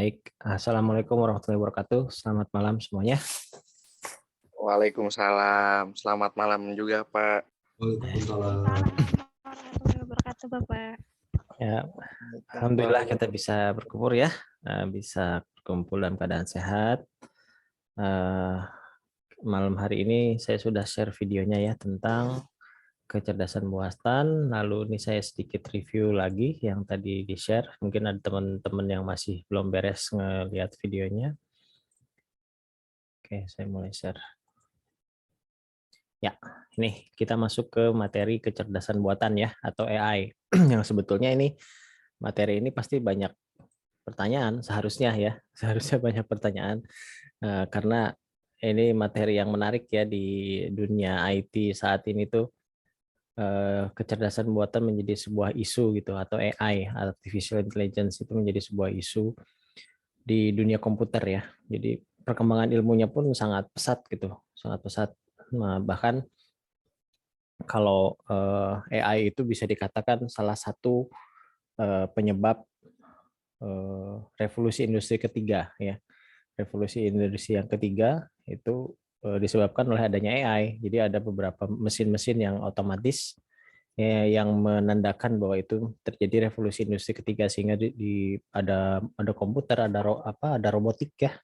Baik, Assalamualaikum warahmatullahi wabarakatuh. Selamat malam semuanya. Waalaikumsalam. Selamat malam juga, Pak. Waalaikumsalam. Warahmatullahi wabarakatuh, Bapak. Ya, Alhamdulillah kita bisa berkumpul ya, bisa berkumpul dalam keadaan sehat. Malam hari ini saya sudah share videonya ya tentang kecerdasan buatan. Lalu ini saya sedikit review lagi yang tadi di-share. Mungkin ada teman-teman yang masih belum beres ngelihat videonya. Oke, saya mulai share. Ya, ini kita masuk ke materi kecerdasan buatan ya, atau AI. Yang sebetulnya ini materi ini pasti banyak pertanyaan, seharusnya ya, seharusnya banyak pertanyaan karena ini materi yang menarik ya di dunia IT saat ini tuh. Kecerdasan buatan menjadi sebuah isu gitu, atau AI, artificial intelligence, itu menjadi sebuah isu di dunia komputer ya. Jadi perkembangan ilmunya pun sangat pesat gitu, sangat pesat. Nah, bahkan kalau AI itu bisa dikatakan salah satu penyebab revolusi industri ketiga ya. Revolusi industri yang ketiga itu disebabkan oleh adanya AI. Jadi ada beberapa mesin-mesin yang otomatis ya, yang menandakan bahwa itu terjadi revolusi industri ketiga, sehingga ada komputer, ada robotik ya,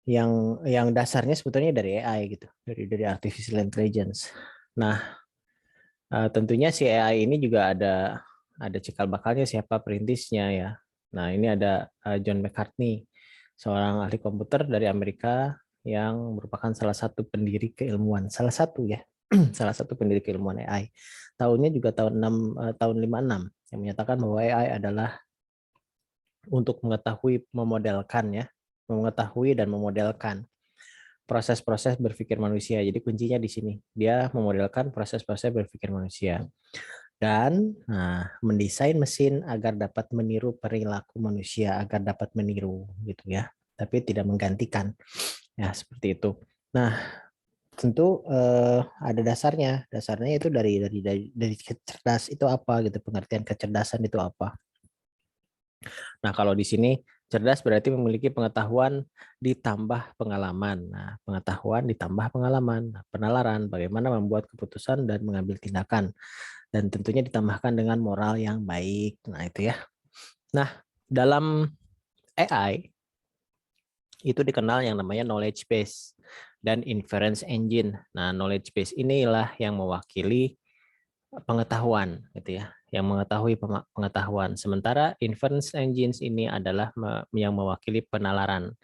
yang dasarnya sebetulnya dari AI gitu, dari artificial intelligence. Nah, tentunya si AI ini juga ada cikal bakalnya, siapa perintisnya ya. Nah, ini ada John McCartney, seorang ahli komputer dari Amerika yang merupakan salah satu pendiri keilmuan, salah satu ya, salah satu pendiri keilmuan AI. Tahunnya juga tahun 56 yang menyatakan bahwa AI adalah untuk mengetahui, memodelkan ya, mengetahui dan memodelkan proses-proses berpikir manusia. Jadi kuncinya di sini. Dia memodelkan proses-proses berpikir manusia dan mendesain mesin agar dapat meniru perilaku manusia, agar dapat meniru gitu ya, tapi tidak menggantikan. Ya, seperti itu. Nah, tentu ada dasarnya. Dasarnya itu dari cerdas itu apa gitu, pengertian kecerdasan itu apa. Nah, kalau di sini cerdas berarti memiliki pengetahuan ditambah pengalaman. Nah, pengetahuan ditambah pengalaman, penalaran, bagaimana membuat keputusan dan mengambil tindakan. Dan tentunya ditambahkan dengan moral yang baik. Nah, itu ya. Nah, dalam AI itu dikenal yang namanya knowledge base dan inference engine. Nah, knowledge base inilah yang mewakili pengetahuan gitu ya, yang mengetahui pengetahuan. Sementara inference engines ini adalah yang mewakili penalaran.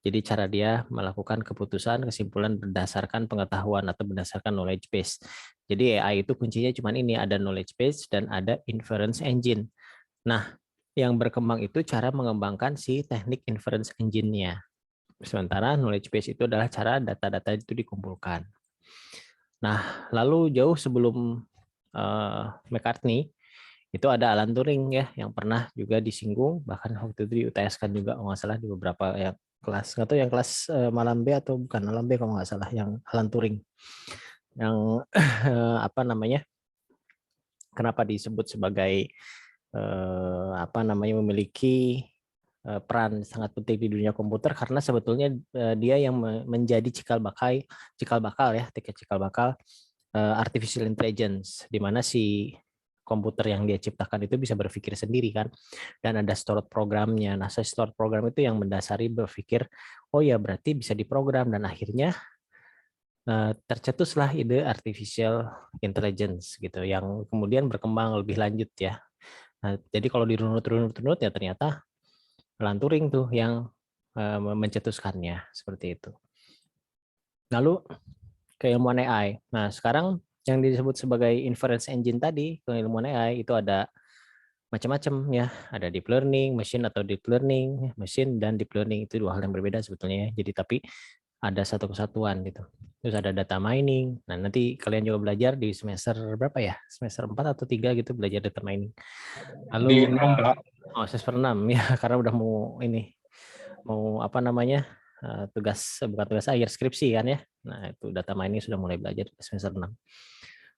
Jadi cara dia melakukan keputusan, kesimpulan berdasarkan pengetahuan atau berdasarkan knowledge base. Jadi AI itu kuncinya cuma ini, ada knowledge base dan ada inference engine. Nah, yang berkembang itu cara mengembangkan si teknik inference engine-nya. Sementara knowledge base itu adalah cara data-data itu dikumpulkan. Nah, lalu jauh sebelum McCartney, itu ada Alan Turing ya, yang pernah juga disinggung, bahkan waktu itu di UTS kan juga nggak salah di beberapa yang kelas, nggak tahu yang kelas malam B atau bukan malam B kalau nggak salah, yang Alan Turing yang apa namanya, kenapa disebut sebagai memiliki peran sangat penting di dunia komputer, karena sebetulnya dia yang menjadi cikal bakal artificial intelligence, di mana si komputer yang dia ciptakan itu bisa berpikir sendiri kan, dan ada stored programnya. Nah, stored program itu yang mendasari berpikir, oh ya berarti bisa diprogram, dan akhirnya tercetuslah ide artificial intelligence gitu, yang kemudian berkembang lebih lanjut ya. Nah, jadi kalau dirunut ya ternyata Alan Turing tuh yang mencetuskannya seperti itu. Lalu keilmuan AI. Nah, sekarang yang disebut sebagai inference engine tadi, keilmuan AI itu ada macam-macam ya. Ada deep learning, machine atau deep learning, machine dan deep learning itu dua hal yang berbeda sebetulnya ya. Jadi tapi ada satu kesatuan gitu. Terus ada data mining. Nah, nanti kalian juga belajar di semester berapa ya? Semester 4 atau 3 gitu belajar data mining. Lalu Di 6, Pak. semester 6 ya, karena udah mau apa namanya? Bukan tugas akhir, skripsi kan ya. Nah, itu data mining sudah mulai belajar di semester 6.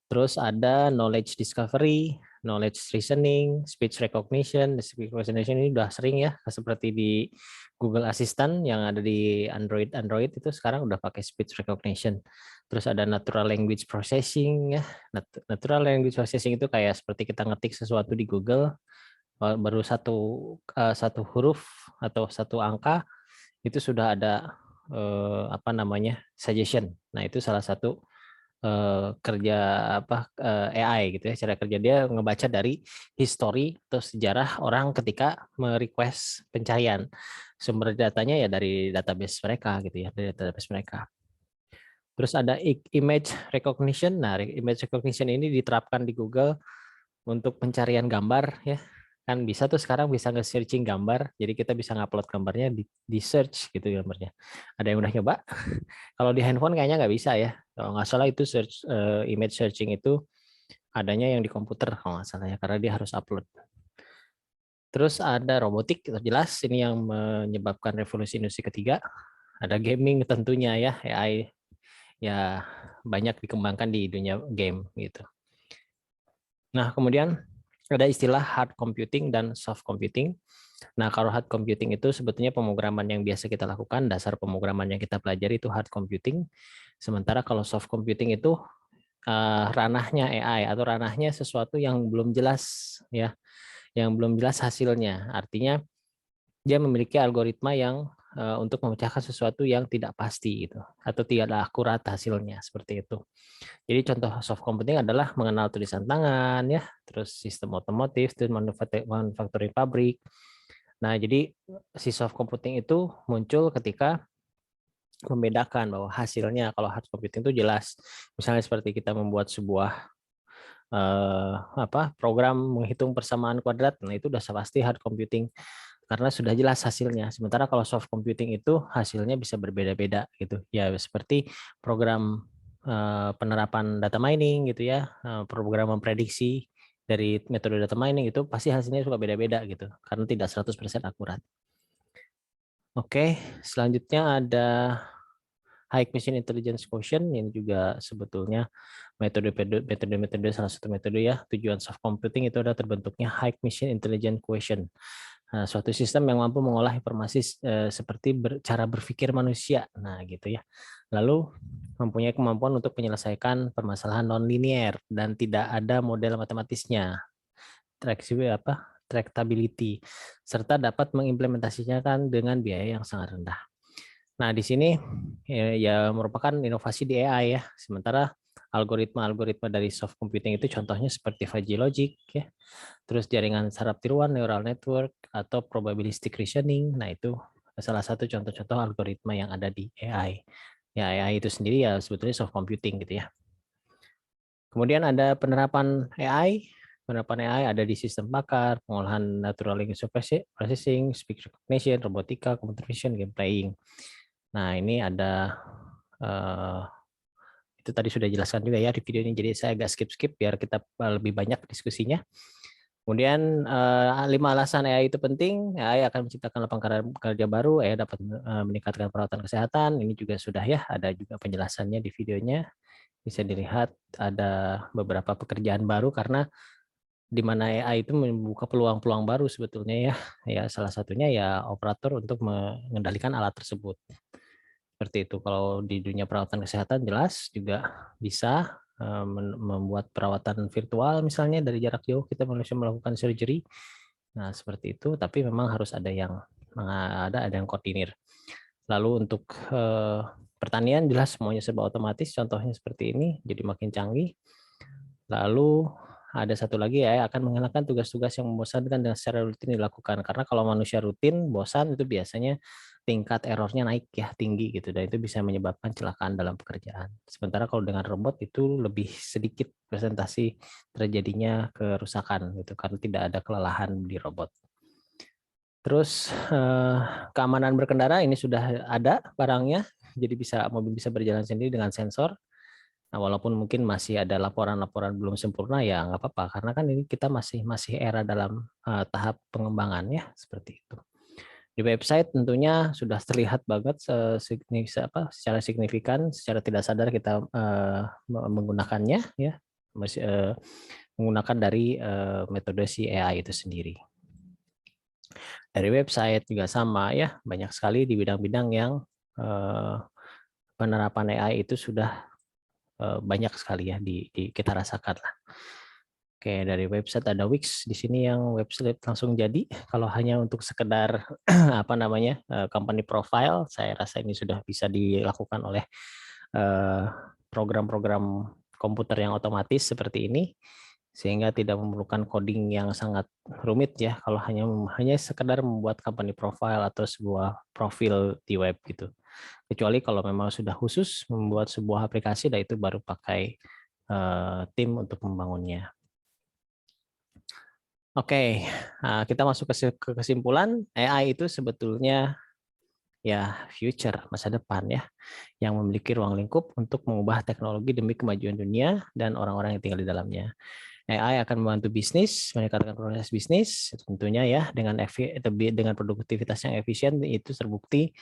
Terus ada knowledge discovery. knowledge reasoning, speech recognition. Speech recognition ini udah sering ya, seperti di Google Assistant yang ada di Android itu sekarang udah pakai speech recognition. Terus ada natural language processing ya. Natural language processing itu kayak seperti kita ngetik sesuatu di Google, baru satu huruf atau satu angka itu sudah ada suggestion. Nah, itu salah satu kerja AI gitu ya. Cara kerja dia ngebaca dari history atau sejarah orang ketika merequest pencarian. Sumber datanya ya dari database mereka gitu ya, dari database mereka. Terus ada image recognition. Nah, image recognition ini diterapkan di Google untuk pencarian gambar ya. Kan bisa tuh sekarang bisa nge-searching gambar, jadi kita bisa ngupload gambarnya di search gitu gambarnya. Ada yang udah nyoba? Kalau di handphone kayaknya nggak bisa ya. Kalau nggak salah itu search image searching itu adanya yang di komputer kalau nggak salah ya, karena dia harus upload. Terus ada robotik, jelas ini yang menyebabkan revolusi industri ketiga. Ada gaming tentunya ya, AI ya banyak dikembangkan di dunia game gitu. Nah, kemudian ada istilah hard computing dan soft computing. Nah, kalau hard computing itu sebetulnya pemrograman yang biasa kita lakukan, dasar pemrograman yang kita pelajari itu hard computing. Sementara kalau soft computing itu ranahnya AI atau ranahnya sesuatu yang belum jelas ya, yang belum jelas hasilnya. Artinya dia memiliki algoritma yang untuk memecahkan sesuatu yang tidak pasti gitu atau tidak akurat hasilnya seperti itu. Jadi contoh soft computing adalah mengenal tulisan tangan ya, terus sistem otomotif, dan manufacturing pabrik. Nah, jadi si soft computing itu muncul ketika membedakan bahwa hasilnya kalau hard computing itu jelas. Misalnya seperti kita membuat sebuah program menghitung persamaan kuadrat, nah itu udah pasti hard computing karena sudah jelas hasilnya. Sementara kalau soft computing itu hasilnya bisa berbeda-beda gitu. Ya seperti program penerapan data mining gitu ya, program memprediksi dari metode data mining itu pasti hasilnya suka beda-beda gitu karena tidak 100% akurat. Oke, selanjutnya ada High Machine Intelligence Quotient, ini juga sebetulnya metode salah satu metode ya. Tujuan soft computing itu adalah terbentuknya High Machine Intelligence Quotient. Nah, suatu sistem yang mampu mengolah informasi seperti cara berpikir manusia. Nah, gitu ya. Lalu mempunyai kemampuan untuk menyelesaikan permasalahan non-linear dan tidak ada model matematisnya. Tractability, serta dapat mengimplementasinya kan dengan biaya yang sangat rendah. Nah, di sini ya merupakan inovasi di AI ya. Sementara algoritma-algoritma dari soft computing itu contohnya seperti fuzzy logic ya. Terus jaringan saraf tiruan, neural network atau probabilistic reasoning. Nah, itu salah satu contoh-contoh algoritma yang ada di AI. Ya, AI itu sendiri ya sebetulnya soft computing gitu ya. Kemudian ada penerapan AI. Penerapan AI ada di sistem pakar, pengolahan natural language processing, speech recognition, robotika, computer vision, game playing. Nah, ini ada itu tadi sudah dijelaskan juga ya di video ini, jadi saya agak skip biar kita lebih banyak diskusinya. Kemudian 5 alasan AI itu penting. AI akan menciptakan lapangan kerja baru, AI dapat meningkatkan perawatan kesehatan. Ini juga sudah ya, ada juga penjelasannya di videonya. Bisa dilihat ada beberapa pekerjaan baru karena di mana AI itu membuka peluang-peluang baru sebetulnya ya. Ya salah satunya ya operator untuk mengendalikan alat tersebut. Seperti itu. Kalau di dunia perawatan kesehatan jelas juga bisa membuat perawatan virtual misalnya dari jarak jauh kita bisa melakukan surgery. Nah, seperti itu, tapi memang harus ada yang koordinir. Lalu untuk pertanian jelas semuanya serba otomatis, contohnya seperti ini, jadi makin canggih. Lalu ada satu lagi ya, akan menghilangkan tugas-tugas yang membosankan dan secara rutin dilakukan. Karena kalau manusia rutin, bosan itu biasanya tingkat errornya naik ya, tinggi gitu. Dan itu bisa menyebabkan kecelakaan dalam pekerjaan. Sementara kalau dengan robot itu lebih sedikit presentasi terjadinya kerusakan gitu, karena tidak ada kelelahan di robot. Terus keamanan berkendara ini sudah ada barangnya, jadi mobil bisa berjalan sendiri dengan sensor. Nah, walaupun mungkin masih ada laporan-laporan belum sempurna ya nggak apa-apa karena kan ini kita masih era dalam tahap pengembangan ya seperti itu. Di website tentunya sudah terlihat banget secara signifikan, secara tidak sadar kita menggunakannya ya. menggunakan dari metode si AI itu sendiri. Dari website juga sama ya, banyak sekali di bidang-bidang yang penerapan AI itu sudah banyak sekali ya kita rasakan lah. Oke, dari website ada Wix di sini yang website langsung jadi. Kalau hanya untuk sekedar apa namanya company profile, saya rasa ini sudah bisa dilakukan oleh program-program komputer yang otomatis seperti ini, sehingga tidak memerlukan coding yang sangat rumit ya. Kalau hanya sekedar membuat company profile atau sebuah profil di web gitu. Kecuali kalau memang sudah khusus membuat sebuah aplikasi, dan itu baru pakai tim untuk membangunnya. Oke, kita masuk ke kesimpulan. AI itu sebetulnya ya future, masa depan ya, yang memiliki ruang lingkup untuk mengubah teknologi demi kemajuan dunia dan orang-orang yang tinggal di dalamnya. AI akan membantu bisnis, meningkatkan proses bisnis, tentunya ya dengan produktivitas yang efisien. Itu terbukti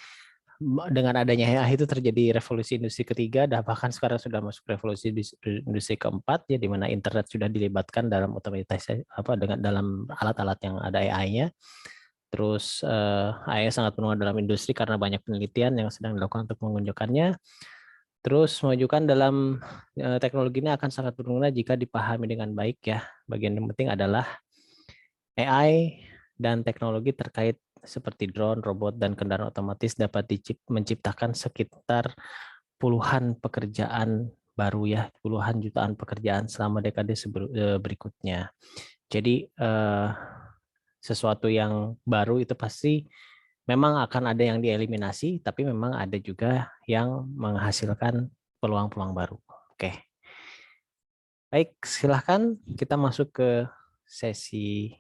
dengan adanya AI itu terjadi revolusi industri ketiga, dan bahkan sekarang sudah masuk revolusi industri keempat ya, di mana internet sudah dilibatkan dalam otomatisasi dengan dalam alat-alat yang ada AI-nya. Terus AI sangat berguna dalam industri karena banyak penelitian yang sedang dilakukan untuk menunjukkannya. Terus memajukan dalam teknologi ini akan sangat berguna jika dipahami dengan baik ya. Bagian yang penting adalah AI dan teknologi terkait seperti drone, robot, dan kendaraan otomatis dapat menciptakan sekitar puluhan pekerjaan baru ya, puluhan jutaan pekerjaan selama dekade berikutnya. Jadi sesuatu yang baru itu pasti memang akan ada yang dieliminasi, tapi memang ada juga yang menghasilkan peluang-peluang baru. Oke. Baik, silahkan kita masuk ke sesi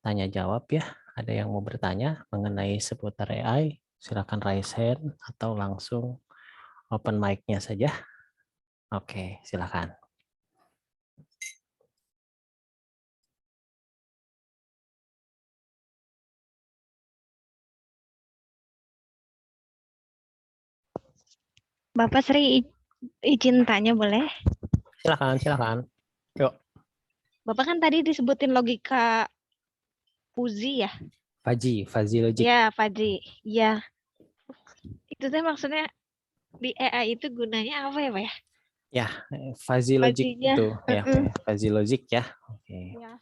tanya jawab ya. Ada yang mau bertanya mengenai seputar AI, silakan raise hand atau langsung open mic-nya saja. Oke, silakan. Bapak Sri izin tanya boleh? Silakan. Yuk, Bapak kan tadi disebutin logika Fuzzy ya? Fuzzy Logic. Ya, Fuzzy. Ya. Itu tuh maksudnya di AI itu gunanya apa ya, Pak ya? Ya, Fuzzy Logic Fuzzy-nya. itu ya, Fuzzy Logic ya. Oke. Ya.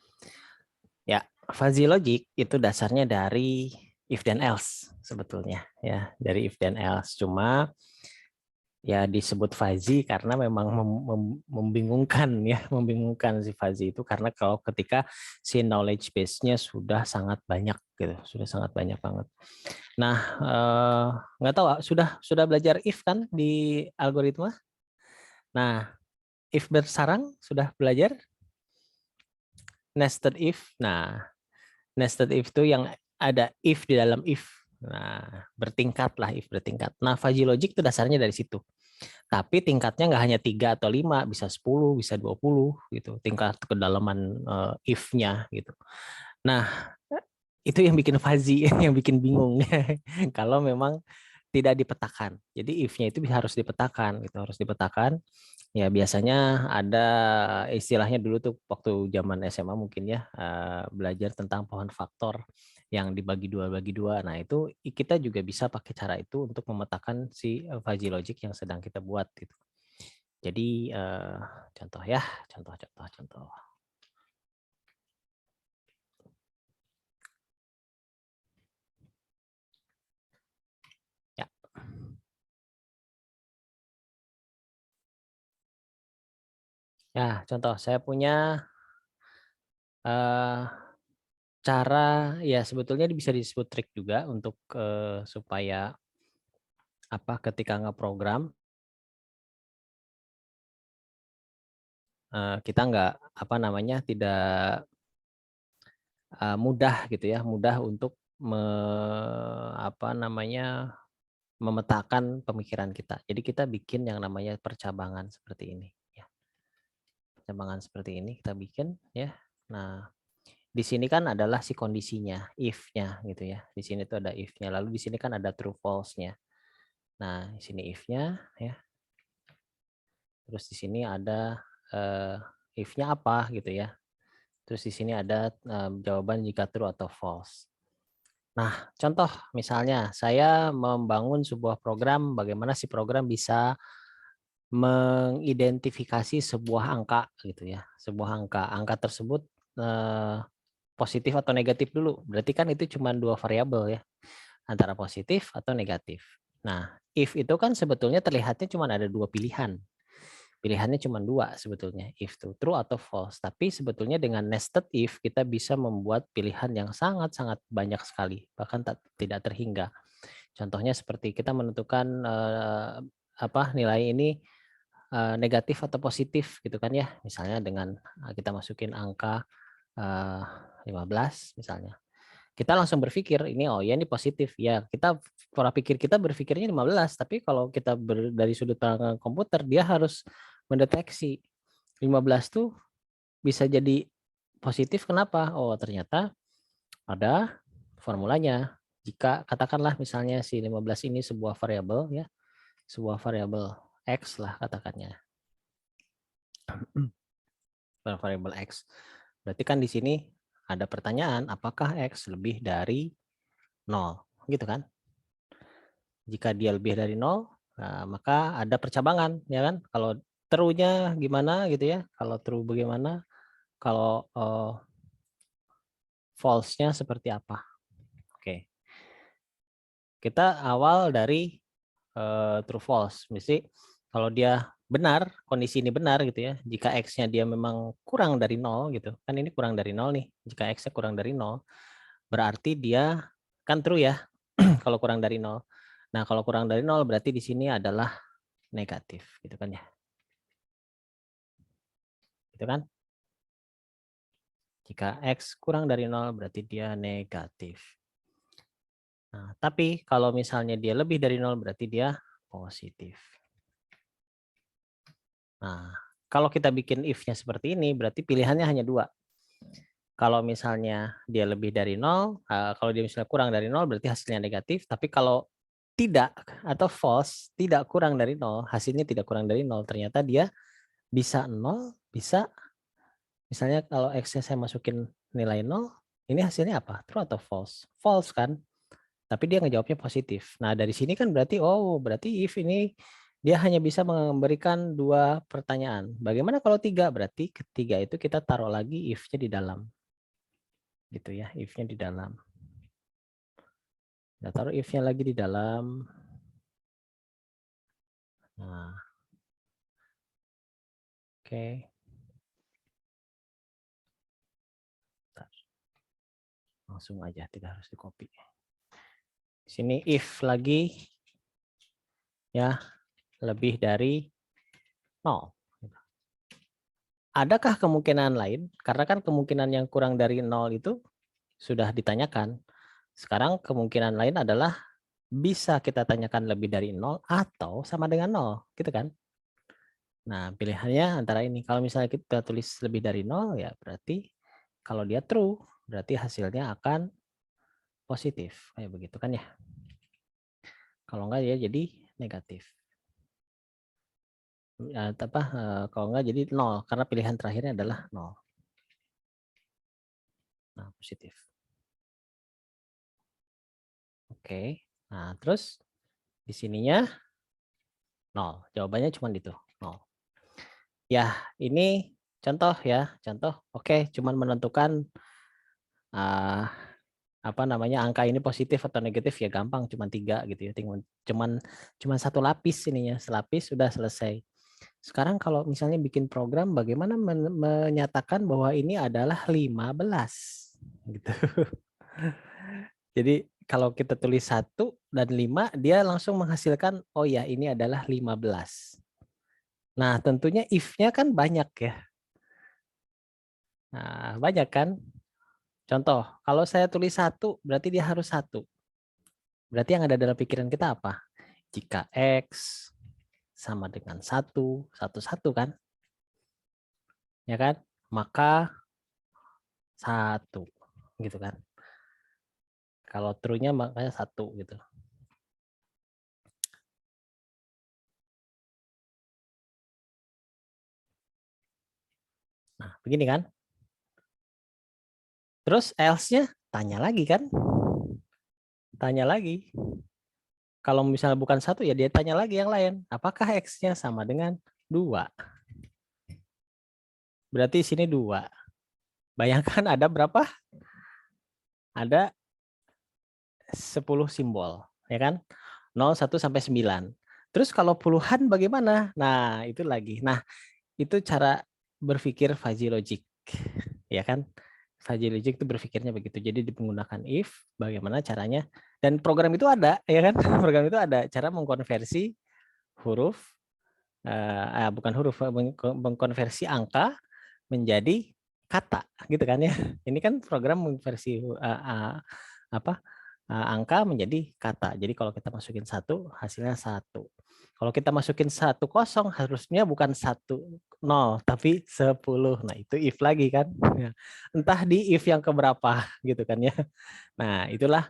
Ya, fuzzy logic itu dasarnya dari if then else sebetulnya ya, dari if then else. Cuma ya disebut fuzzy karena memang membingungkan ya, membingungkan si fuzzy itu karena kalau ketika si knowledge base-nya sudah sangat banyak gitu, sudah sangat banyak banget. Nah, nggak tahu sudah belajar if kan di algoritma. Nah, if bersarang sudah belajar nested if. Nah, nested if itu yang ada if di dalam if. Nah, bertingkat lah if bertingkat. Nah, fuzzy logic itu dasarnya dari situ. Tapi tingkatnya nggak hanya 3 atau 5, bisa 10, bisa 20 gitu. Tingkat kedalaman if-nya gitu. Nah, itu yang bikin fuzzy, yang bikin bingung. Kalau memang tidak dipetakan. Jadi if-nya itu harus dipetakan gitu, harus dipetakan. Ya biasanya ada istilahnya dulu tuh waktu zaman SMA mungkin ya, belajar tentang pohon faktor yang dibagi dua. Nah itu kita juga bisa pakai cara itu untuk memetakan si fuzzy logic yang sedang kita buat gitu. Jadi contoh ya, contoh. Ya. Ya, contoh saya punya cara ya sebetulnya bisa disebut trik juga untuk supaya ketika ngeprogram kita nggak tidak mudah gitu ya, mudah untuk memetakan pemikiran kita. Jadi kita bikin yang namanya percabangan seperti ini ya. Percabangan seperti ini kita bikin ya. Nah, di sini kan adalah si kondisinya, if-nya gitu ya. Di sini tuh ada if-nya. Lalu di sini kan ada true false-nya. Nah, di sini if-nya ya. Terus di sini ada if-nya apa gitu ya. Terus di sini ada jawaban jika true atau false. Nah, contoh misalnya saya membangun sebuah program, bagaimana si program bisa mengidentifikasi sebuah angka gitu ya, sebuah angka tersebut positif atau negatif dulu. Berarti kan itu cuma dua variabel ya, antara positif atau negatif. Nah, if itu kan sebetulnya terlihatnya cuma ada dua pilihan. Pilihannya cuma dua sebetulnya, if itu true atau false. Tapi sebetulnya dengan nested if kita bisa membuat pilihan yang sangat-sangat banyak sekali, bahkan tidak terhingga. Contohnya seperti kita menentukan nilai ini negatif atau positif gitu kan ya. Misalnya dengan kita masukin angka 15 misalnya. Kita langsung berpikir ini oh ya ini positif. Ya, kita pola pikir kita berpikirnya 15, tapi kalau kita dari sudut pandang komputer dia harus mendeteksi 15 tuh bisa jadi positif kenapa? Oh, ternyata ada formulanya. Jika katakanlah misalnya si 15 ini sebuah variabel ya, sebuah variabel X lah katakannya. Variabel X. Berarti kan di sini ada pertanyaan apakah X lebih dari 0, gitu kan? Jika dia lebih dari 0, nah, maka ada percabangan ya kan? Kalau true-nya gimana gitu ya? Kalau true bagaimana? Kalau false-nya seperti apa? Oke. Kita awal dari true false. Mesti kalau dia benar, kondisi ini benar gitu ya. Jika X-nya dia memang kurang dari 0 gitu. Kan ini kurang dari 0 nih. Jika X-nya kurang dari 0, berarti dia kan true ya. Kalau kurang dari 0. Nah, kalau kurang dari 0 berarti di sini adalah negatif gitu kan ya. Gitu kan? Jika X kurang dari 0 berarti dia negatif. Nah, tapi kalau misalnya dia lebih dari 0 berarti dia positif. Nah, kalau kita bikin if-nya seperti ini, berarti pilihannya hanya dua. Kalau misalnya dia lebih dari 0, kalau dia misalnya kurang dari 0, berarti hasilnya negatif. Tapi kalau tidak atau false, tidak kurang dari 0, hasilnya tidak kurang dari 0, ternyata dia bisa 0, bisa misalnya kalau X-nya saya masukin nilai 0, ini hasilnya apa? True atau false? False kan? Tapi dia ngejawabnya positif. Nah, dari sini kan berarti, oh, berarti if ini dia hanya bisa memberikan dua pertanyaan. Bagaimana kalau tiga? Berarti ketiga itu kita taruh lagi if-nya di dalam. Gitu ya, if-nya di dalam. Kita taruh if-nya lagi di dalam. Nah, oke. Langsung aja, tidak harus di copy. Sini if lagi, ya, lebih dari 0. Adakah kemungkinan lain? Karena kan kemungkinan yang kurang dari 0 itu sudah ditanyakan. Sekarang kemungkinan lain adalah bisa kita tanyakan lebih dari 0 atau sama dengan 0, gitu kan? Nah, pilihannya antara ini. Kalau misalnya kita tulis lebih dari 0, ya berarti kalau dia true, berarti hasilnya akan positif. Kayak begitu kan ya? Kalau enggak ya jadi negatif. Kalau enggak jadi 0, karena pilihan terakhirnya adalah 0. Nah, positif. Oke. Nah, terus di sininya 0. Jawabannya cuma itu, 0. Ya, ini contoh ya, contoh. Oke, cuman menentukan angka ini positif atau negatif ya gampang, cuman 3 gitu ya. Cuman satu lapis ininya, selapis sudah selesai. Sekarang kalau misalnya bikin program bagaimana menyatakan bahwa ini adalah 15 gitu. Jadi kalau kita tulis 1 dan 5 dia langsung menghasilkan oh ya ini adalah 15. Nah, tentunya if-nya kan banyak ya. Nah, banyak kan? Contoh, kalau saya tulis 1, berarti dia harus 1. Berarti yang ada dalam pikiran kita apa? Jika X sama dengan 1, 1 kan? Ya kan? Maka 1, gitu kan? Kalau true-nya makanya 1 gitu. begini kan. Terus else-nya tanya lagi kan. Tanya lagi. Kalau misalnya bukan 1 ya dia tanya lagi yang lain. Apakah X-nya sama dengan 2? Berarti sini 2. Bayangkan ada berapa? Ada 10 simbol, ya kan? 0, 1 sampai 9. Terus kalau puluhan bagaimana? Nah, itu lagi. Nah, itu cara berpikir fuzzy logic. Ya kan? Fuzzy logic itu berpikirnya begitu. Jadi menggunakan if, bagaimana caranya? Dan program itu ada, ya kan? Program itu ada cara mengkonversi huruf, bukan huruf, mengkonversi angka menjadi kata, gitu kan ya? Ini kan program mengkonversi angka menjadi kata. Jadi kalau kita masukin 1, hasilnya 1. Kalau kita masukin 1 kosong, harusnya bukan 1 0 tapi 10. Nah, itu if lagi kan. Ya. Entah di if yang keberapa gitu kan ya. Nah, itulah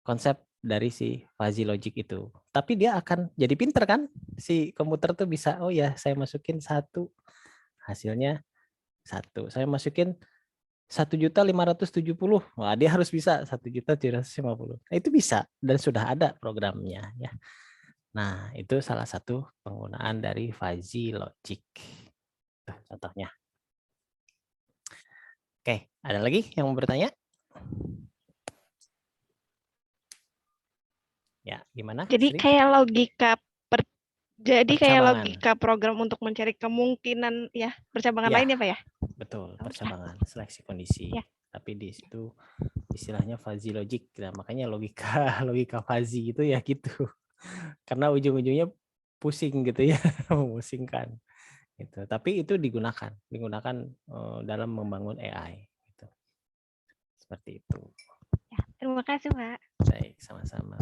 konsep dari si fuzzy logic itu. Tapi dia akan jadi pinter kan? Si komputer tuh bisa, oh ya saya masukin 1, hasilnya 1. Saya masukin 1.570.000. Wah, dia harus bisa 1.750.000. Nah, itu bisa dan sudah ada programnya ya. Nah, itu salah satu penggunaan dari fuzzy logic. Contohnya. Oke, ada lagi yang mau bertanya? Ya, gimana? Jadi Sri? kayak logika jadi kayak Percabangan. logika program untuk mencari kemungkinan ya percabangan Ya, lain ya Pak ya? betul, Oh, percabangan, seleksi kondisi. ya. Tapi di situ istilahnya fuzzy logic. Nah, makanya logika logika fuzzy itu ya gitu. Karena ujung-ujungnya pusing gitu ya, memusingkan. Gitu. Tapi itu digunakan dalam membangun AI. Gitu. Seperti itu. Ya, terima kasih Pak. Baik, sama-sama.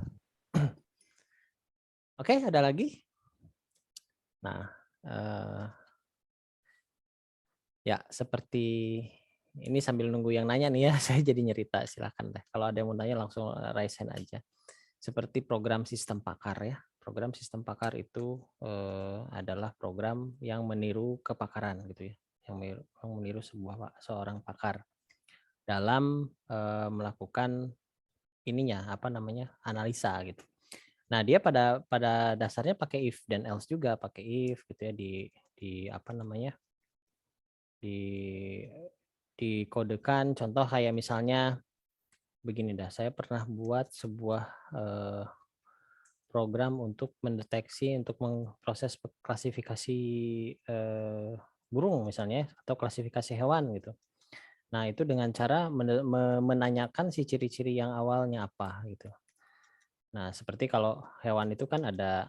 Oke, ada lagi? Nah, ya seperti ini sambil nunggu yang nanya nih ya, saya jadi nyerita. Silakan deh. Kalau ada yang mau nanya langsung raise hand aja. Seperti program sistem pakar ya. Program sistem pakar itu adalah program yang meniru kepakaran gitu ya, yang meniru seorang pakar dalam melakukan ininya analisa gitu. Nah dia pada dasarnya pakai if dan else juga, pakai if gitu ya dikodekan. Contoh kayak misalnya begini dah, saya pernah buat sebuah program untuk mendeteksi, untuk memproses klasifikasi burung misalnya, atau klasifikasi hewan gitu. Nah itu dengan cara menanyakan si ciri-ciri yang awalnya apa gitu. Nah seperti kalau hewan itu kan ada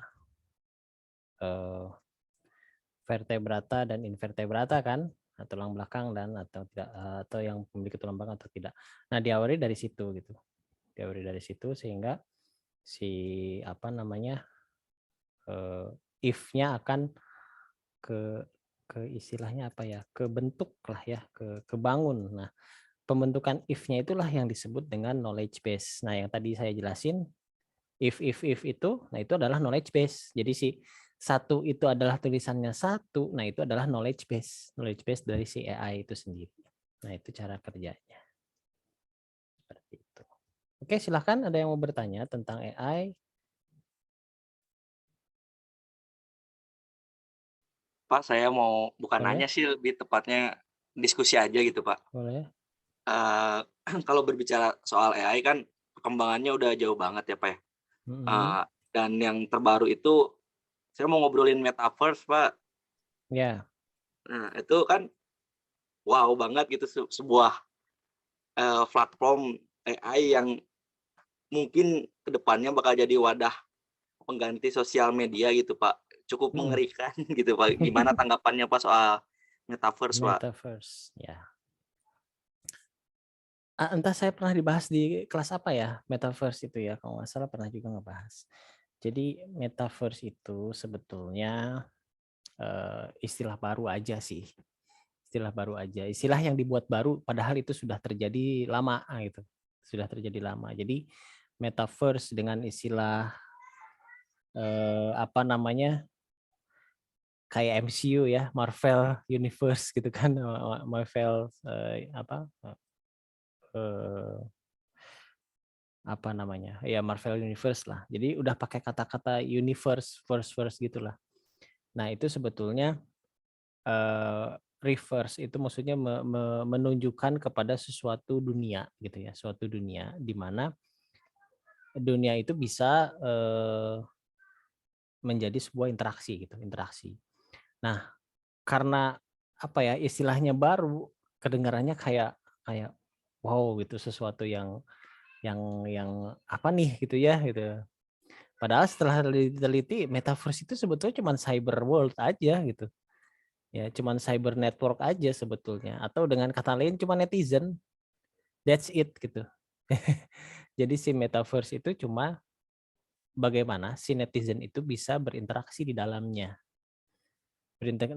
vertebrata dan invertebrata kan, tulang belakang dan atau tidak, atau yang memiliki tulang belakang atau tidak. Nah diawali dari situ gitu. Diawali dari situ sehingga si if-nya akan ke istilahnya apa ya, kebentuk lah ya, kebangun. Nah, pembentukan if-nya itulah yang disebut dengan knowledge base. Nah, yang tadi saya jelasin if itu, nah itu adalah knowledge base. Jadi si 1 itu adalah tulisannya 1, nah itu adalah knowledge base dari si AI itu sendiri. Nah, itu cara kerjanya. Seperti itu. Oke, silahkan ada yang mau bertanya tentang AI? Pak, saya mau bukan Boleh, nanya sih, lebih tepatnya diskusi aja gitu, Pak. boleh. Kalau berbicara soal AI kan perkembangannya udah jauh banget ya, Pak ya. Dan yang terbaru itu saya mau ngobrolin metaverse, Pak. Ya, Nah, itu kan wow banget gitu sebuah platform AI yang mungkin kedepannya bakal jadi wadah pengganti sosial media gitu, Pak. Cukup mengerikan gitu, Pak. Gimana tanggapannya Pak soal metaverse, Pak? metaverse. Ya. Entah saya pernah dibahas di kelas apa ya, metaverse itu ya, kalau nggak salah pernah juga ngebahas. Jadi metaverse itu sebetulnya istilah baru aja sih. Istilah baru aja. Istilah yang dibuat baru padahal itu sudah terjadi lama gitu. Sudah terjadi lama. Jadi metaverse dengan istilah kayak MCU ya, Marvel Universe gitu kan, Marvel apa namanya ya, Marvel Universe lah. Jadi udah pakai kata-kata universe, verse gitulah. Nah itu sebetulnya reverse itu maksudnya menunjukkan kepada sesuatu dunia gitu ya, suatu dunia di mana dunia itu bisa menjadi sebuah interaksi gitu, interaksi. Nah, karena apa ya, istilahnya baru, kedengarannya kayak kayak wow gitu, sesuatu yang apa nih gitu ya gitu. Padahal setelah diteliti metaverse itu sebetulnya cuma cyber world aja gitu. Ya, cuman cyber network aja sebetulnya, atau dengan kata lain cuma netizen. That's it gitu. Jadi si metaverse itu cuma bagaimana si netizen itu bisa berinteraksi di dalamnya.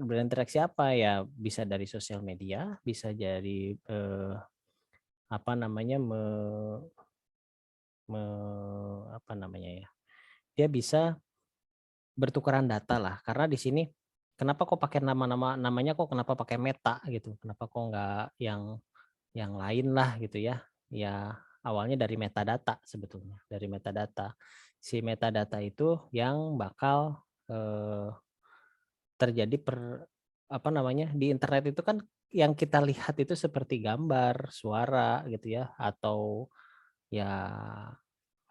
Berinteraksi apa ya? Bisa dari sosial media, bisa jadi apa namanya apa namanya ya? Dia bisa bertukaran data lah, karena di sini kenapa kok pakai namanya kok kenapa pakai meta gitu? Kenapa kok nggak yang lain lah gitu ya? Ya awalnya dari metadata sebetulnya, dari metadata. Si metadata itu yang bakal terjadi apa namanya di internet itu kan yang kita lihat itu seperti gambar, suara gitu ya, atau ya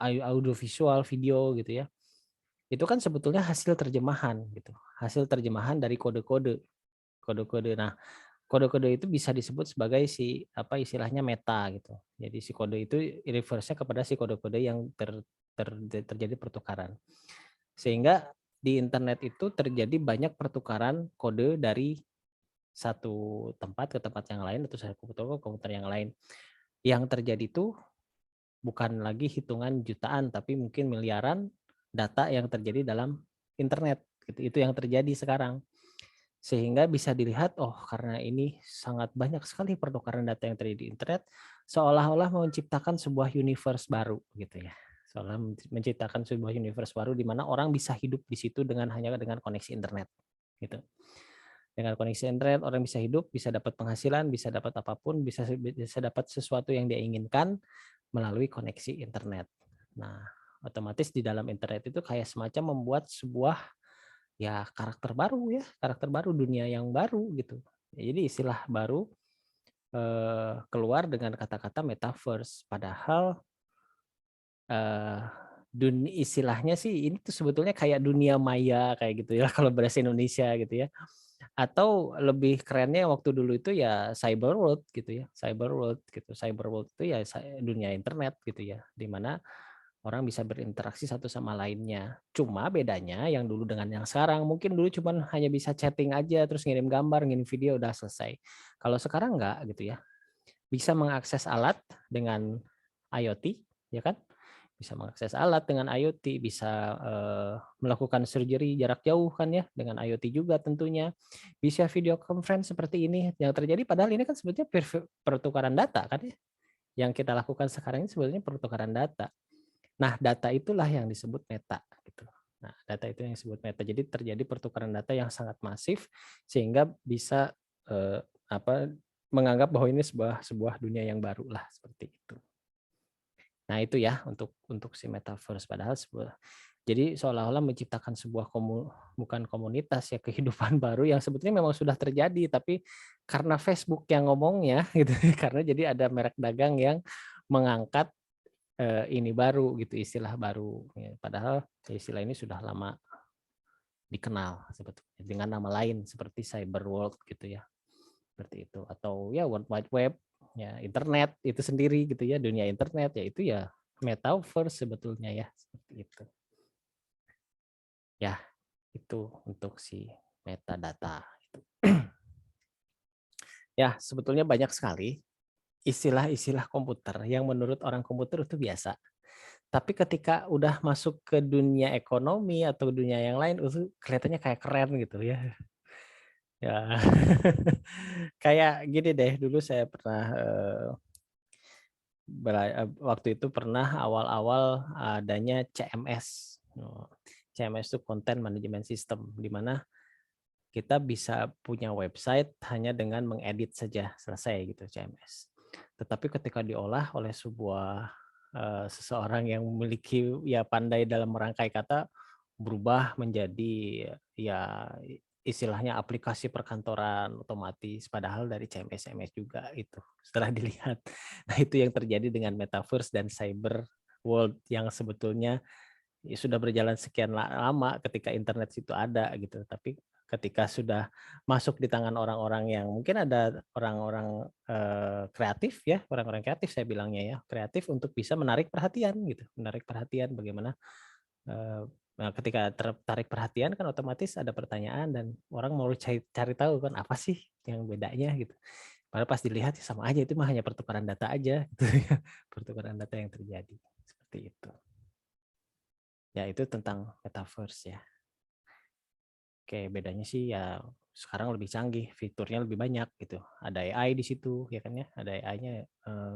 audio visual, video gitu ya. Itu kan sebetulnya hasil terjemahan gitu. Hasil terjemahan dari kode-kode. Kode-kode. Nah, kode-kode itu bisa disebut sebagai si apa istilahnya meta gitu. Jadi si kode itu reverse-nya kepada si kode-kode yang terjadi pertukaran. Sehingga di internet itu terjadi banyak pertukaran kode dari satu tempat ke tempat yang lain atau satu komputer ke komputer yang lain. Yang terjadi itu bukan lagi hitungan jutaan tapi mungkin miliaran data yang terjadi dalam internet. Itu yang terjadi sekarang. Sehingga bisa dilihat, oh karena ini sangat banyak sekali pertukaran data yang terjadi di internet, seolah-olah menciptakan sebuah universe baru gitu ya. Seolah menciptakan sebuah universe baru di mana orang bisa hidup di situ hanya dengan koneksi internet gitu. Dengan koneksi internet orang bisa hidup, bisa dapat penghasilan, bisa dapat apapun, bisa dapat sesuatu yang dia inginkan melalui koneksi internet. Nah, otomatis di dalam internet itu kayak semacam membuat sebuah ya karakter baru dunia yang baru gitu. Jadi istilah baru keluar dengan kata-kata metaverse. Padahal istilahnya sih ini tuh sebetulnya kayak dunia maya kayak gitu ya kalau bahasa Indonesia gitu ya. Atau lebih kerennya waktu dulu itu ya cyber world gitu ya, cyber world gitu. Cyber world itu ya dunia internet gitu ya, di mana orang bisa berinteraksi satu sama lainnya. Cuma bedanya yang dulu dengan yang sekarang, mungkin dulu cuman hanya bisa chatting aja, terus ngirim gambar, ngirim video, udah selesai. Kalau sekarang enggak gitu ya. Bisa mengakses alat dengan IoT, ya kan? Bisa mengakses alat dengan IoT, bisa melakukan surgery jarak jauh kan ya, dengan IoT juga tentunya. Bisa video conference seperti ini yang terjadi, padahal ini kan sebetulnya pertukaran data kan ya. Yang kita lakukan sekarang ini sebetulnya pertukaran data. Nah, data itulah yang disebut meta gitu. Nah, data itu yang disebut meta. Jadi terjadi pertukaran data yang sangat masif sehingga bisa menganggap bahwa ini sebuah dunia yang baru lah seperti itu. Nah, itu ya untuk si metaverse, padahal jadi seolah-olah menciptakan sebuah bukan komunitas ya, kehidupan baru yang sebetulnya memang sudah terjadi, tapi karena Facebook yang ngomongnya gitu, karena jadi ada merek dagang yang mengangkat ini baru gitu, istilah baru. Padahal istilah ini sudah lama dikenal sebetulnya dengan nama lain seperti cyber world gitu ya, seperti itu. Atau ya World Wide Web, ya internet itu sendiri gitu ya, dunia internet ya itu ya metaverse sebetulnya ya, seperti itu. Ya itu untuk si metadata. Ya sebetulnya banyak sekali istilah-istilah komputer yang menurut orang komputer itu biasa. Tapi ketika udah masuk ke dunia ekonomi atau dunia yang lain itu kelihatannya kayak keren gitu ya. Ya. Kayak gini deh, dulu saya pernah waktu itu pernah awal-awal adanya CMS. CMS itu Content Management System, di mana kita bisa punya website hanya dengan mengedit saja, selesai gitu CMS. Tetapi ketika diolah oleh seseorang yang memiliki ya pandai dalam merangkai kata, berubah menjadi ya istilahnya aplikasi perkantoran otomatis, padahal dari CMS juga itu setelah dilihat. Nah, itu yang terjadi dengan metaverse dan cyber world yang sebetulnya ya sudah berjalan sekian lama ketika internet itu ada gitu. Tapi ketika sudah masuk di tangan orang-orang yang mungkin ada orang-orang kreatif ya, orang-orang kreatif saya bilangnya ya, kreatif untuk bisa menarik perhatian gitu, menarik perhatian bagaimana nah ketika tertarik perhatian kan otomatis ada pertanyaan dan orang mau cari tahu kan apa sih yang bedanya gitu. Padahal pas dilihat ya sama aja, itu mah hanya pertukaran data aja gitu ya, pertukaran data yang terjadi seperti itu. Ya itu tentang metaverse ya. Oke, bedanya sih ya sekarang lebih canggih, fiturnya lebih banyak gitu. Ada AI di situ ya kan ya, ada AI-nya,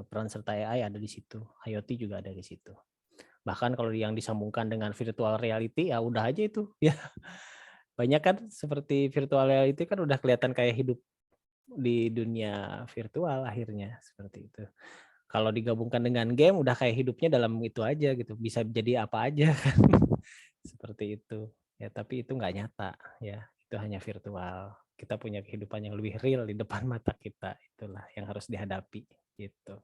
peran serta AI ada di situ. IoT juga ada di situ. Bahkan kalau yang disambungkan dengan virtual reality ya udah aja itu ya. Banyak kan seperti virtual reality kan udah kelihatan kayak hidup di dunia virtual akhirnya seperti itu. Kalau digabungkan dengan game udah kayak hidupnya dalam itu aja gitu, bisa jadi apa aja kan. Seperti itu. Ya, tapi itu nggak nyata ya, itu hanya virtual. Kita punya kehidupan yang lebih real di depan mata kita, itulah yang harus dihadapi gitu.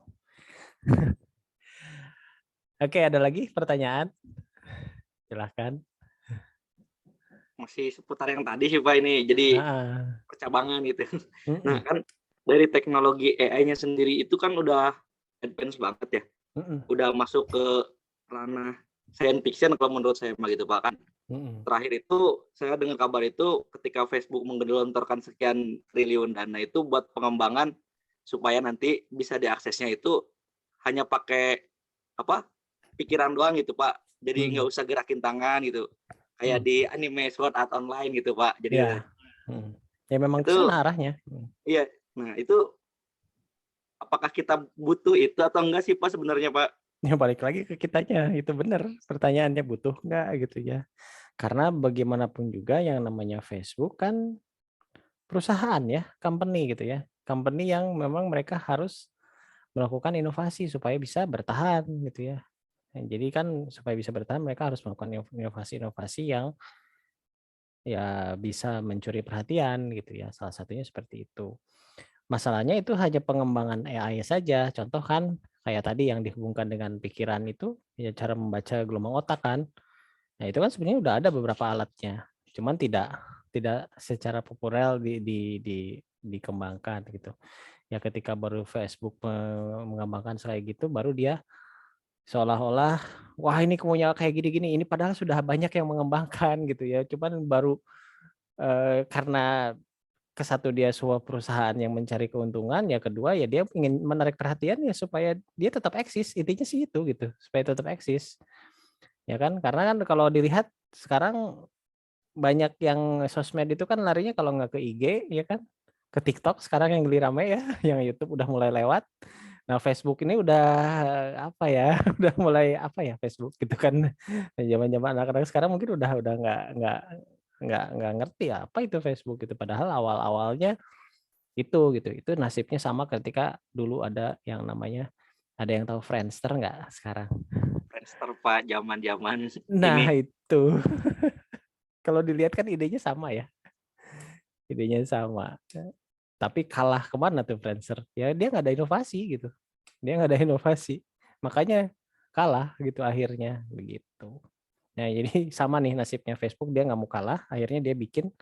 Oke, ada lagi pertanyaan? Silahkan. Masih seputar yang tadi sih Pak ini, jadi Ah, percabangan gitu. Nah mm-mm, kan dari teknologi AI-nya sendiri itu kan udah advance banget ya, mm-mm, udah masuk ke ranah science fiction kalau menurut saya mah gitu Pak kan. mm-mm, Terakhir itu saya dengar kabar itu ketika Facebook menggelontorkan sekian triliun dana itu buat pengembangan supaya nanti bisa diaksesnya itu hanya pakai apa pikiran doang gitu Pak. Jadi nggak mm-mm, usah gerakin tangan gitu. Kayak mm. di anime Sword Art Online gitu Pak. Jadi Ya, mm. Ya memang ke itu sana arahnya. Mm. iya. Nah itu apakah kita butuh itu atau enggak sih Pak sebenarnya Pak? Ya balik lagi ke kitanya, itu benar pertanyaannya, butuh nggak gitu ya. Karena bagaimanapun juga yang namanya Facebook kan perusahaan ya, company gitu ya. Company yang memang mereka harus melakukan inovasi supaya bisa bertahan gitu ya. Nah, jadi kan supaya bisa bertahan mereka harus melakukan inovasi-inovasi yang ya bisa mencuri perhatian gitu ya. Salah satunya seperti itu. Masalahnya itu hanya pengembangan AI saja. Contoh kan kayak tadi yang dihubungkan dengan pikiran itu ya, cara membaca gelombang otak kan. Nah, itu kan sebenarnya udah ada beberapa alatnya. Cuman tidak tidak secara populer dikembangkan gitu. Ya ketika baru Facebook mengembangkan kayak gitu, baru dia seolah-olah wah ini punya kayak gini-gini, ini padahal sudah banyak yang mengembangkan gitu ya. Cuman baru karena ke satu dia sebuah perusahaan yang mencari keuntungan, ya kedua ya dia ingin menarik perhatian ya supaya dia tetap eksis. Intinya sih itu gitu, supaya tetap eksis. Ya kan? Karena kan kalau dilihat sekarang banyak yang sosmed itu kan larinya kalau nggak ke IG ya kan, ke TikTok sekarang yang geli rame ya, yang YouTube udah mulai lewat. Nah, Facebook ini udah apa ya, udah mulai apa ya Facebook gitu kan. Zaman-zaman anak-anak sekarang mungkin udah nggak ngerti apa itu Facebook gitu. Padahal awal-awalnya itu gitu. Itu nasibnya sama ketika dulu ada yang namanya, ada yang tahu Friendster nggak sekarang? Friendster Pak zaman-zaman Nah ini. itu kalau dilihat kan idenya sama ya, idenya sama. Tapi kalah kemana tuh Friendster? Ya dia nggak ada inovasi gitu. Dia nggak ada inovasi. Makanya kalah gitu akhirnya begitu. Nah jadi sama nih nasibnya Facebook, dia nggak mau kalah. Akhirnya dia bikin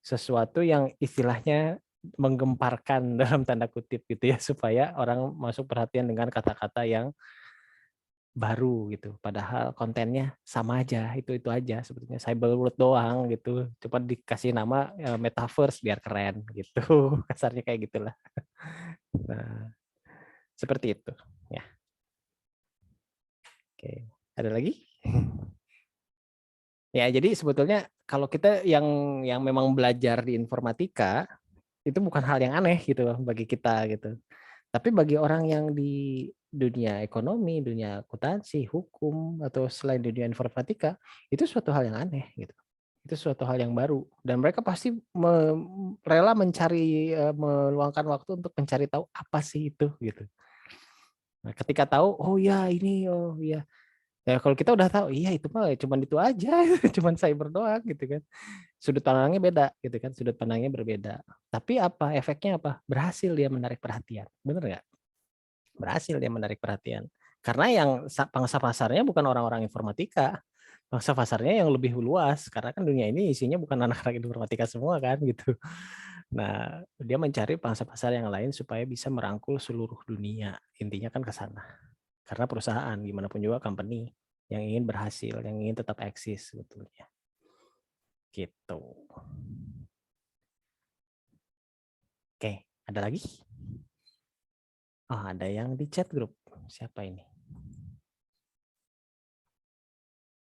sesuatu yang istilahnya menggemparkan dalam tanda kutip gitu ya, supaya orang masuk perhatian dengan kata-kata yang baru gitu. Padahal kontennya sama aja, itu aja sebetulnya cyberword doang gitu. Coba dikasih nama metaverse biar keren gitu. Kasarnya kayak gitulah. Nah, seperti itu. Ya, oke. Ada lagi? Ya, jadi sebetulnya kalau kita yang memang belajar di informatika itu bukan hal yang aneh gitu loh bagi kita gitu. Tapi bagi orang yang di dunia ekonomi, dunia akuntansi, hukum atau selain dunia informatika, itu suatu hal yang aneh gitu. Itu suatu hal yang baru dan mereka pasti rela mencari meluangkan waktu untuk mencari tahu apa sih itu gitu. Nah, ketika tahu, oh ya ini, oh ya. Ya kalau kita udah tahu, iya itu mah cuman itu aja, cuman cyber doang gitu kan. Sudut pandangnya beda gitu kan, sudut pandangnya berbeda. Tapi apa efeknya apa? Berhasil dia menarik perhatian. Bener nggak? Berhasil dia menarik perhatian. Karena yang pangsa pasarnya bukan orang-orang informatika, pangsa pasarnya yang lebih luas. Karena kan dunia ini isinya bukan anak-anak informatika semua kan gitu. Nah, dia mencari pangsa pasar yang lain supaya bisa merangkul seluruh dunia. Intinya kan ke sana. Karena perusahaan, gimana pun juga company yang ingin berhasil, yang ingin tetap eksis sebetulnya. Gitu. Oke, ada lagi? Oh, ada yang di chat grup. Siapa ini?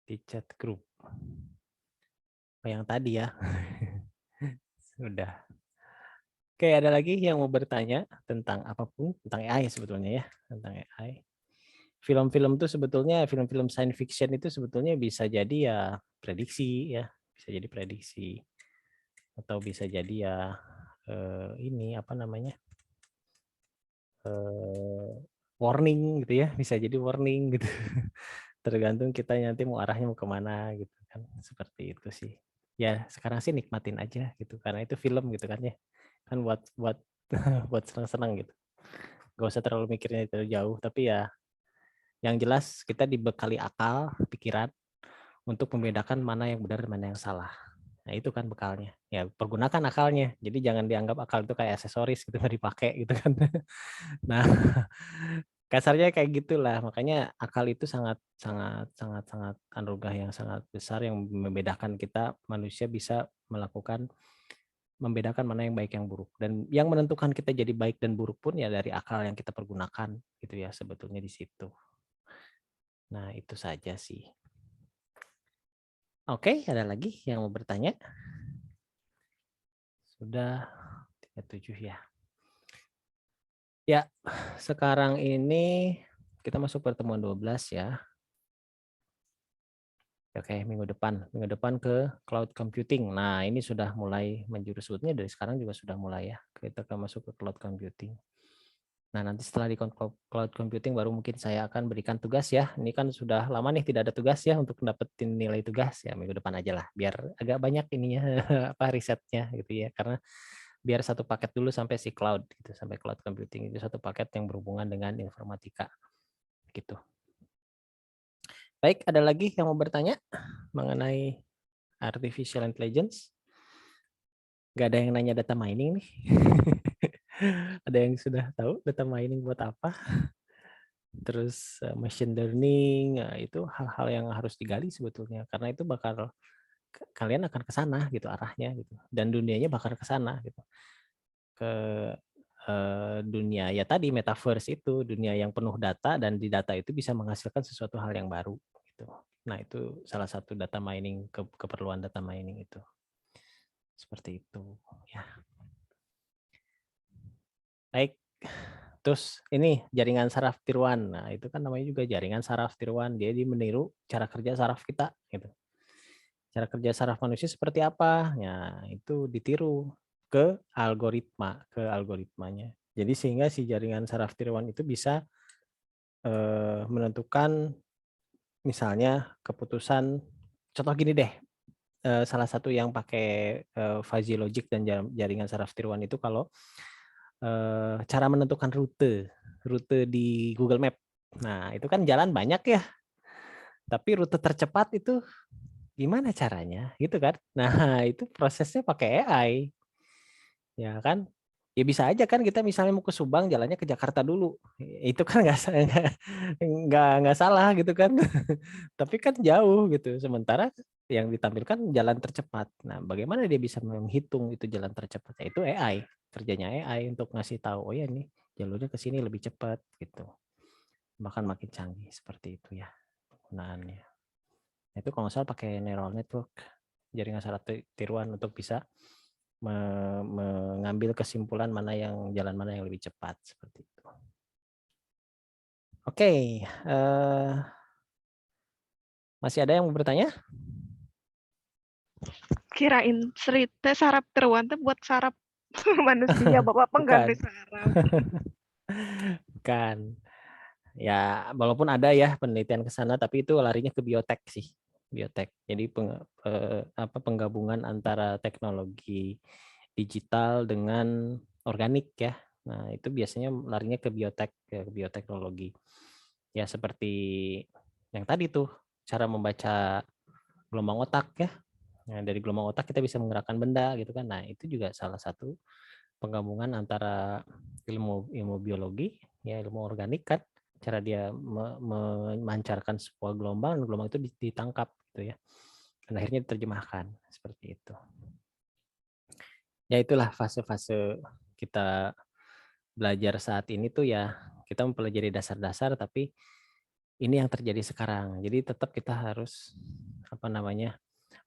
Di chat grup. Oh, yang tadi ya. Sudah. Oke, ada lagi yang mau bertanya tentang apapun, tentang AI sebetulnya ya, tentang AI. Film-film itu sebetulnya, film-film science fiction itu sebetulnya bisa jadi ya prediksi ya, bisa jadi prediksi. Atau bisa jadi ya ini apa namanya, warning gitu ya, bisa jadi warning gitu. Tergantung kita nanti mau arahnya mau kemana gitu kan, seperti itu sih. Ya sekarang sih nikmatin aja gitu, karena itu film gitu kan ya, kan buat buat buat senang-senang gitu. Gak usah terlalu mikirnya terlalu jauh, tapi ya yang jelas kita dibekali akal, pikiran untuk membedakan mana yang benar dan mana yang salah. Nah itu kan bekalnya. Ya pergunakan akalnya. Jadi jangan dianggap akal itu kayak aksesoris gitu nggak dipakai gitu kan. Nah kasarnya kayak gitulah. Makanya akal itu sangat sangat sangat sangat anugerah yang sangat besar yang membedakan kita manusia bisa melakukan membedakan mana yang baik yang buruk, dan yang menentukan kita jadi baik dan buruk pun ya dari akal yang kita pergunakan gitu ya sebetulnya di situ. Nah itu saja sih. Oke, ada lagi yang mau bertanya? Sudah 37 ya. Ya, sekarang ini kita masuk pertemuan 12 ya. Oke, minggu depan ke cloud computing. Nah, ini sudah mulai menjurus, sebetulnya dari sekarang juga sudah mulai ya. Kita akan masuk ke cloud computing. Nah, nanti setelah di cloud computing baru mungkin saya akan berikan tugas ya. Ini kan sudah lama nih tidak ada tugas ya untuk dapetin nilai tugas ya, minggu depan aja lah. Biar agak banyak ininya apa risetnya gitu ya. Karena biar satu paket dulu sampai si cloud gitu, sampai cloud computing itu satu paket yang berhubungan dengan informatika gitu. Baik, ada lagi yang mau bertanya mengenai artificial intelligence? Gak ada yang nanya data mining nih. Ada yang sudah tahu data mining buat apa? Terus machine learning, itu hal-hal yang harus digali sebetulnya, karena itu bakal kalian akan ke sana gitu arahnya gitu, dan dunianya bakal ke sana gitu, ke dunia ya tadi metaverse, itu dunia yang penuh data dan di data itu bisa menghasilkan sesuatu hal yang baru gitu. Nah itu salah satu data mining, keperluan data mining itu seperti itu ya. Baik, terus ini jaringan saraf tiruan. Nah itu kan namanya juga jaringan saraf tiruan, dia meniru cara kerja saraf kita gitu. Cara kerja saraf manusia seperti apa? Ya, itu ditiru ke algoritmanya. Jadi sehingga si jaringan saraf tiruan itu bisa menentukan misalnya keputusan, contoh gini deh, salah satu yang pakai fuzzy logic dan jaringan saraf tiruan itu kalau cara menentukan rute di Google Map. Nah, itu kan jalan banyak ya, tapi rute tercepat itu gimana caranya gitu kan. Nah itu prosesnya pakai AI ya kan. Ya bisa aja kan kita misalnya mau ke Subang jalannya ke Jakarta dulu, itu kan nggak salah gitu kan. Tapi kan jauh gitu, sementara yang ditampilkan jalan tercepat. Nah bagaimana dia bisa menghitung itu jalan tercepat? Ya, itu AI, kerjanya AI untuk ngasih tahu, oh ya nih jalurnya ke sini lebih cepat gitu, bahkan makin canggih seperti itu ya penggunaannya. Itu kalau nggak salah pakai neural network, jaringan saraf tiruan, untuk bisa mengambil kesimpulan jalan mana yang lebih cepat seperti itu. Oke, masih ada yang mau bertanya? Kirain Sri teh saraf teruan teh buat saraf manusia, Bapak pengganti Bukan. saraf. Bukan. Ya, walaupun ada ya penelitian ke sana, tapi itu larinya ke biotek sih. Biotek. Jadi penggabungan antara teknologi digital dengan organik ya. Nah, itu biasanya larinya ke biotek, ke bioteknologi. Ya, seperti yang tadi tuh, cara membaca gelombang otak ya. Nah, dari gelombang otak kita bisa menggerakkan benda gitu kan. Nah, itu juga salah satu penggabungan antara ilmu biologi, ya ilmu organik kan, cara dia memancarkan sebuah gelombang, gelombang itu ditangkap gitu ya, dan akhirnya diterjemahkan seperti itu. Ya itulah fase-fase kita belajar saat ini tuh ya, kita mempelajari dasar-dasar, tapi ini yang terjadi sekarang. Jadi tetap kita harus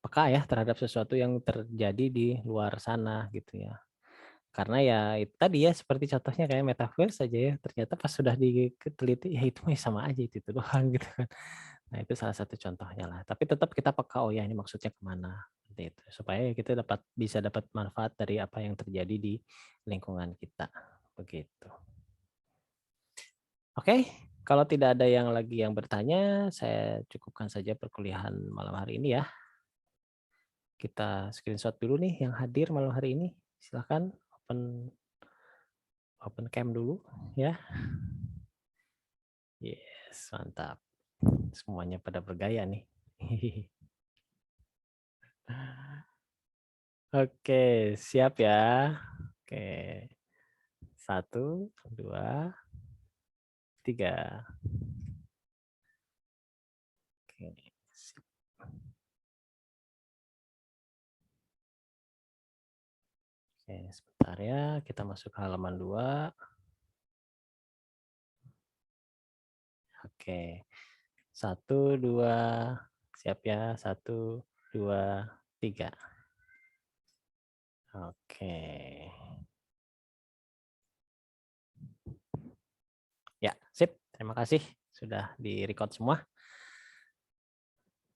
peka ya terhadap sesuatu yang terjadi di luar sana gitu ya. Karena ya itu tadi ya seperti contohnya kayak metaverse saja ya, ternyata pas sudah diteliti ya itu mah sama aja itu doang gitu kan. Nah itu salah satu contohnya lah. Tapi tetap kita peka, oh ya ini maksudnya kemana seperti itu, supaya kita bisa dapat manfaat dari apa yang terjadi di lingkungan kita begitu. Oke, kalau tidak ada yang lagi yang bertanya, saya cukupkan saja perkuliahan malam hari ini ya. Kita screenshot dulu nih yang hadir malam hari ini. Silahkan open cam dulu ya. Yes, mantap. Semuanya pada bergaya nih. Oke, siap ya. Oke. 1, 2, 3. Oke. Sip. Oke, sebentar ya. Kita masuk ke halaman 2. Oke. 1, 2. Siap ya. 1, 2, 3. Oke. Ya, sip. Terima kasih sudah di-record semua.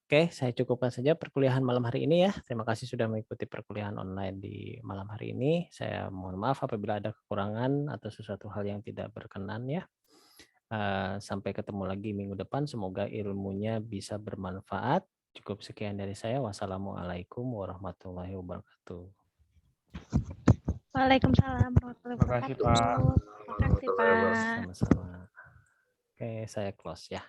Oke, saya cukupkan saja perkuliahan malam hari ini ya. Terima kasih sudah mengikuti perkuliahan online di malam hari ini. Saya mohon maaf apabila ada kekurangan atau sesuatu hal yang tidak berkenan ya. Sampai ketemu lagi minggu depan. Semoga ilmunya bisa bermanfaat. Cukup sekian dari saya. Wassalamualaikum warahmatullahi wabarakatuh. Waalaikumsalam warahmatullahi Terima kasih, wabarakatuh. Pak. Terima kasih, Pak. Sama-sama. Oke, saya close ya.